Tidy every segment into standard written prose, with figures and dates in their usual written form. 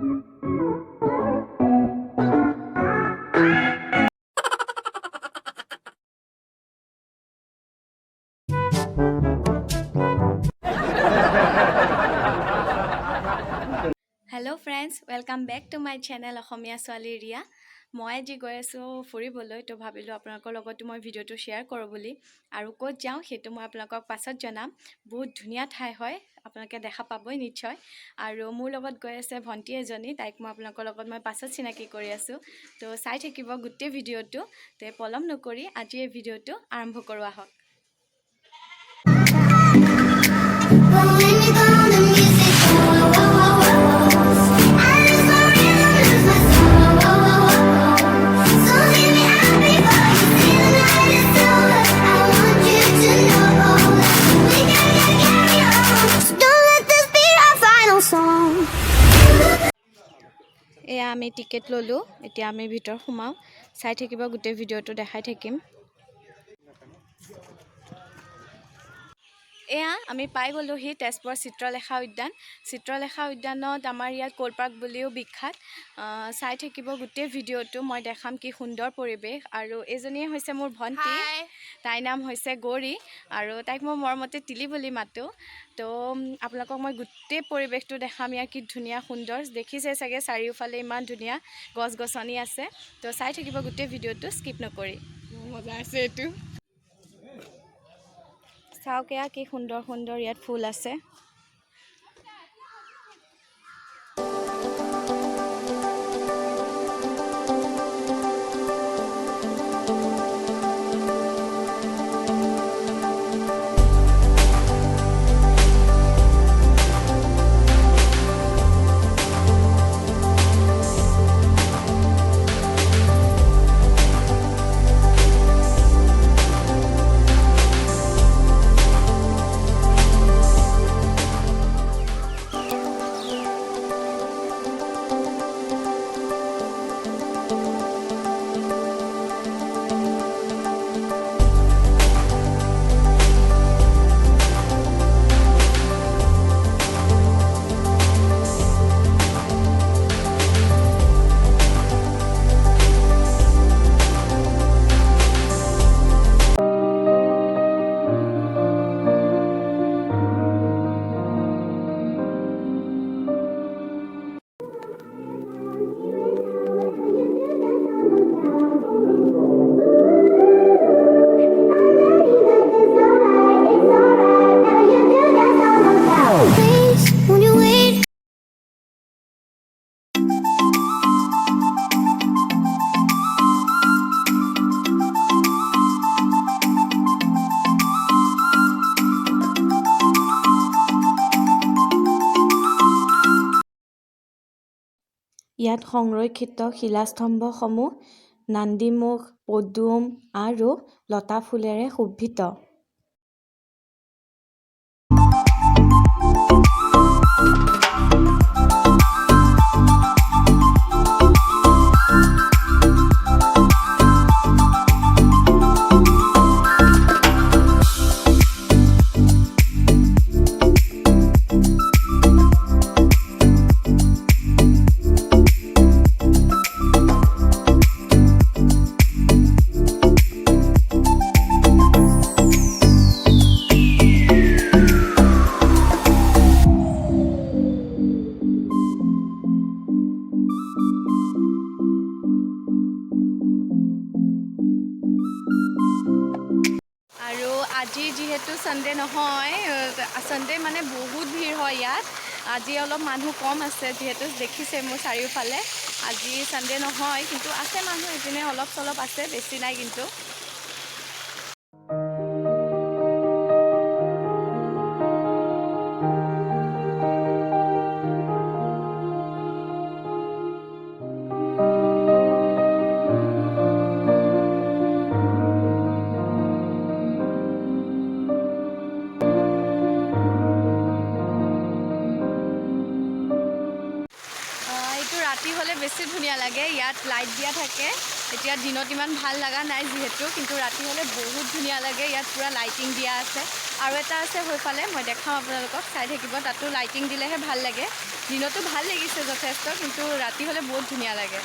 Hello' friends, welcome back to my channel Asomiya ছোৱালী ৰিয়া। মই আজি গৈ আছোঁ ফুৰিবলৈ, তো ভাবিলোঁ আপোনালোকৰ লগতো মই ভিডিঅ'টো শ্বেয়াৰ কৰোঁ বুলি। আৰু ক'ত যাওঁ সেইটো মই আপোনালোকক পাছত জনাম। বহুত ধুনীয়া ঠাই হয়, আপোনালোকে দেখা পাবই নিশ্চয়। আৰু মোৰ লগত গৈ আছে ভণ্টি এজনী, তাইক মই আপোনালোকৰ লগত মই পাছত চিনাকি কৰি আছোঁ। তো চাই থাকিব গোটেই ভিডিঅ'টো। তো পলম নকৰি আজি এই ভিডিঅ'টো আৰম্ভ কৰোঁ আহক। এয়া আমি টিকেট ল'লোঁ, এতিয়া আমি ভিতৰত সোমাওঁ। চাই থাকিব গোটেই ভিডিঅ'টো দেখাই থাকিম। এয়া আমি পাই গ'লোহি তেজপুৰৰ চিত্ৰলেখা উদ্যান। চিত্ৰলেখা উদ্যানত আমাৰ ইয়াত ক'ল পাৰ্ক বুলিও বিখ্যাত। চাই থাকিব গোটেই ভিডিঅ'টো, মই দেখাম কি সুন্দৰ পৰিৱেশ। আৰু এইজনীয়ে হৈছে মোৰ ভণ্টি, তাইৰ নাম হৈছে গৌৰী, আৰু তাইক মই মৰমতে তিলি বুলি মাতোঁ। তো আপোনালোকক মই গোটেই পৰিৱেশটো দেখাম, ইয়াৰ কি ধুনীয়া সুন্দৰ। দেখিছে চাগে চাৰিওফালে ইমান ধুনীয়া গছ গছনি আছে। তো চাই থাকিব গোটেই ভিডিঅ'টো স্কিপ নকৰি। মজা আছে এইটো। চাওক এয়া কি সুন্দৰ সুন্দৰ ইয়াত ফুল আছে। ইয়াত সংৰক্ষিত শিলাস্তম্ভসমূহ নান্দীমুখ, পদুম আৰু লতা ফুলেৰে শোভিত। আৰু আজি যিহেতু ছানডে নহয়, ছানডে মানে বহুত ভিৰ হয় ইয়াত। আজি অলপ মানুহ কম আছে, যিহেতু দেখিছে মোৰ চাৰিওফালে। আজি ছানডে নহয়, কিন্তু আছে মানুহ এইপিনে অলপ চলপ আছে, বেছি নাই কিন্তু। ৰাতি হ'লে বেছি ধুনীয়া লাগে, ইয়াত লাইট দিয়া থাকে। এতিয়া দিনত ইমান ভাল লগা নাই যিহেতু, কিন্তু ৰাতি হ'লে বহুত ধুনীয়া লাগে। ইয়াত পূৰা লাইটিং দিয়া আছে, আৰু এটা আছে সেইফালে, মই দেখাম আপোনালোকক, চাই থাকিব। তাতো লাইটিং দিলেহে ভাল লাগে। দিনতো ভাল লাগিছে যথেষ্ট, কিন্তু ৰাতি হ'লে বহুত ধুনীয়া লাগে।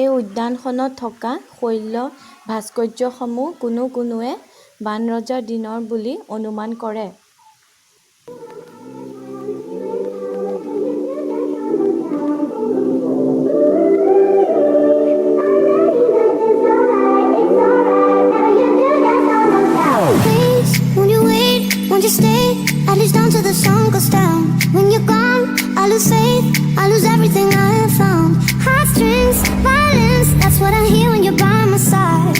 এই উদ্যানখনত থকা শৈল ভাস্কৰ্যসমূহ কোনোৱে বানৰজাৰ দিনৰ বুলি অনুমান কৰে। Won't you stay at least down till the sun goes down? When you're gone, I lose faith, I lose everything I have found. Heartstrings, violence, that's what I hear when you're by my side.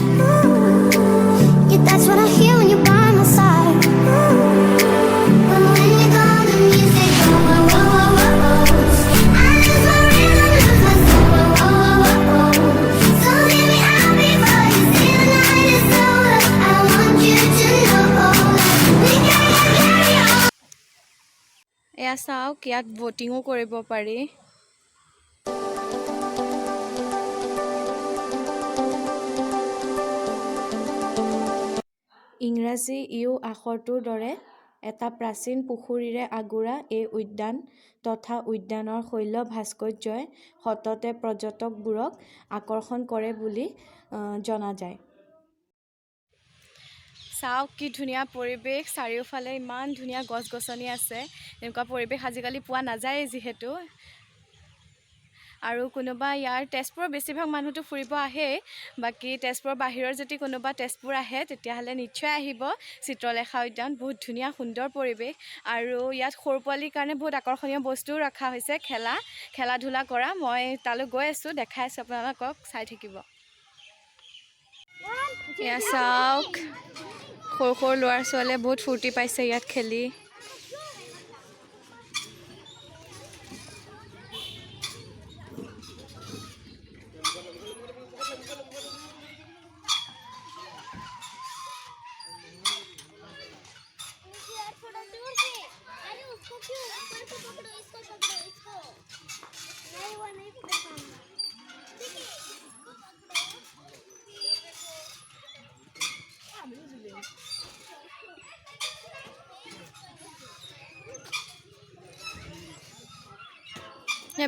Yeah, that's what I hear when you're by my side. But when you're gone, the music goes whoa, whoa, whoa, whoa, whoa. I lose my rhythm, lose my soul, whoa, whoa, whoa, whoa, whoa. So hear me out before you say the night is over. I want you to know we gotta carry on. এয়া চাওক, ইয়াত ব'টিঙো কৰিব পাৰি। ইংৰাজী U আখৰটোৰ দৰে এটা প্ৰাচীন পুখুৰীৰে আগুৰা এই উদ্যান তথা উদ্যানৰ শৈল ভাস্কৰ্যই সততে পৰ্যটকবোৰক আকৰ্ষণ কৰে বুলি জনা যায়। চাওক কি ধুনীয়া পৰিৱেশ, চাৰিওফালে ইমান ধুনীয়া গছ গছনি আছে। এনেকুৱা পৰিৱেশ আজিকালি পোৱা নাযায়েই যিহেতু। আৰু কোনোবা ইয়াৰ তেজপুৰৰ বেছিভাগ মানুহটো ফুৰিব আহেই, বাকী তেজপুৰৰ বাহিৰৰ যদি কোনোবা তেজপুৰ আহে তেতিয়াহ'লে নিশ্চয় আহিব চিত্ৰলেখা উদ্যান। বহুত ধুনীয়া সুন্দৰ পৰিৱেশ, আৰু ইয়াত সৰু পোৱালীৰ কাৰণে বহুত আকৰ্ষণীয় বস্তুও ৰখা হৈছে, খেলা ধূলা কৰা। মই তালৈ গৈ আছোঁ, দেখাই আছোঁ আপোনালোকক, চাই থাকিব। এয়া চাওক, সৰু সৰু ল'ৰা ছোৱালীয়ে বহুত ফূৰ্তি পাইছে ইয়াত খেলি।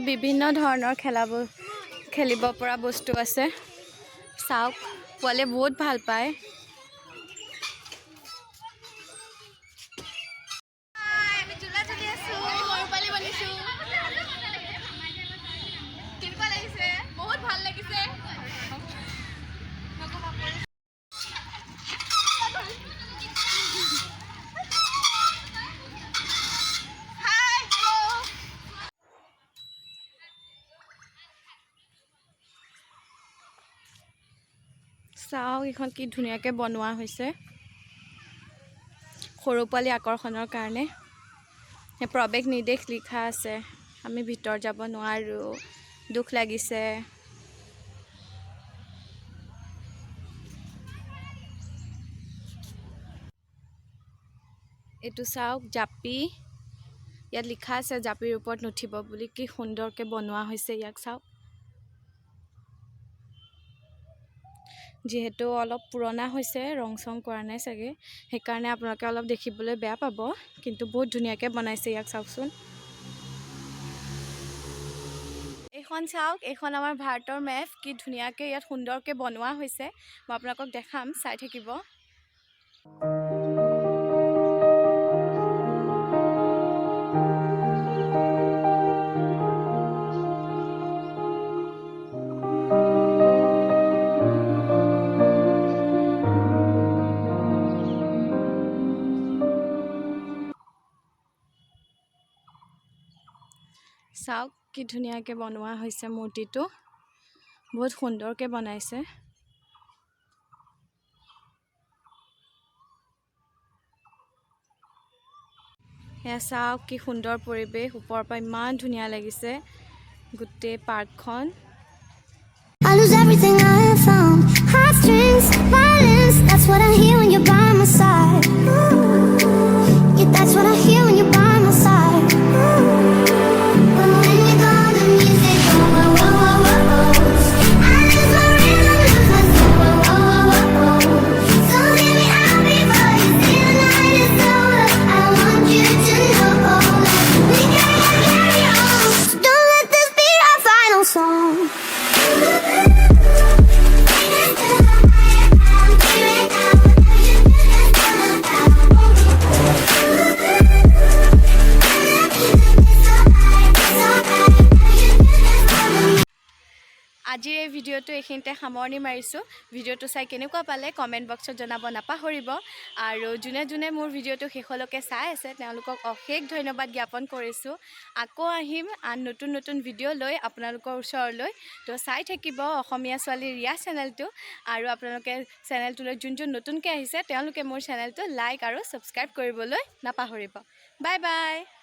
বিভিন্ন ধৰণৰ খেলিব পৰা বস্তু আছে। চাওক, পোৱালীয়ে বহুত ভাল পায়। বহুত ভাল লাগিছে। চাওক, এইখন কি ধুনীয়াকৈ বনোৱা হৈছে সৰু পোৱালী আকৰ্ষণৰ কাৰণে। প্ৰৱেশ নিৰ্দেশ লিখা আছে, আমি ভিতৰত যাব নোৱাৰোঁ, দুখ লাগিছে। এইটো চাওক, জাপি, ইয়াত লিখা আছে জাপিৰ ওপৰত নুঠিব বুলি। কি সুন্দৰকৈ বনোৱা হৈছে ইয়াক চাওক। যিহেতু অলপ পুৰণা হৈছে, ৰং চং কৰা নাই চাগে, সেইকাৰণে আপোনালোকে অলপ দেখিবলৈ বেয়া পাব, কিন্তু বহুত ধুনীয়াকৈ বনাইছে ইয়াক চাওকচোন। এইখন চাওক, এইখন আমাৰ ভাৰতৰ মেপ। কি ধুনীয়াকৈ ইয়াত সুন্দৰকৈ বনোৱা হৈছে, মই আপোনালোকক দেখাম, চাই থাকিব। চাওক, কি ধুনীয়াকৈ বনোৱা হৈছে মূৰ্তিটো, বহুত সুন্দৰকৈ বনাইছে। এয়া চাওক, কি সুন্দৰ পৰিৱেশ, ওপৰৰ পৰা ইমান ধুনীয়া লাগিছে গোটেই পাৰ্কখন। I lose everything I have found. Heartstrings, violence, that's what I hear when you're by my side. Yeah, that's what I hear when you're by my side. But when you're gone, the music goes. আজিৰ এই ভিডিঅ'টো এইখিনিতে সামৰণি মাৰিছোঁ ভিডিঅ'টো চাই কেনেকুৱা পালে কমেণ্ট বক্সত জনাব নাপাহৰিব আৰু যোনে যোনে মোৰ ভিডিঅ'টো শেষলৈকে চাই আছে তেওঁলোকক অশেষ ধন্যবাদ জ্ঞাপন কৰিছোঁ আকৌ আহিম আন নতুন নতুন ভিডিঅ' লৈ আপোনালোকৰ ওচৰলৈ তো চাই থাকিব অসমীয়া ছোৱালী ৰিয়া চেনেলটো আৰু আপোনালোকে চেনেলটোলৈ যোন যোন নতুনকৈ আহিছে তেওঁলোকে মোৰ চেনেলটো লাইক আৰু ছাবস্ক্ৰাইব কৰিবলৈ নাপাহৰিব বাই বাই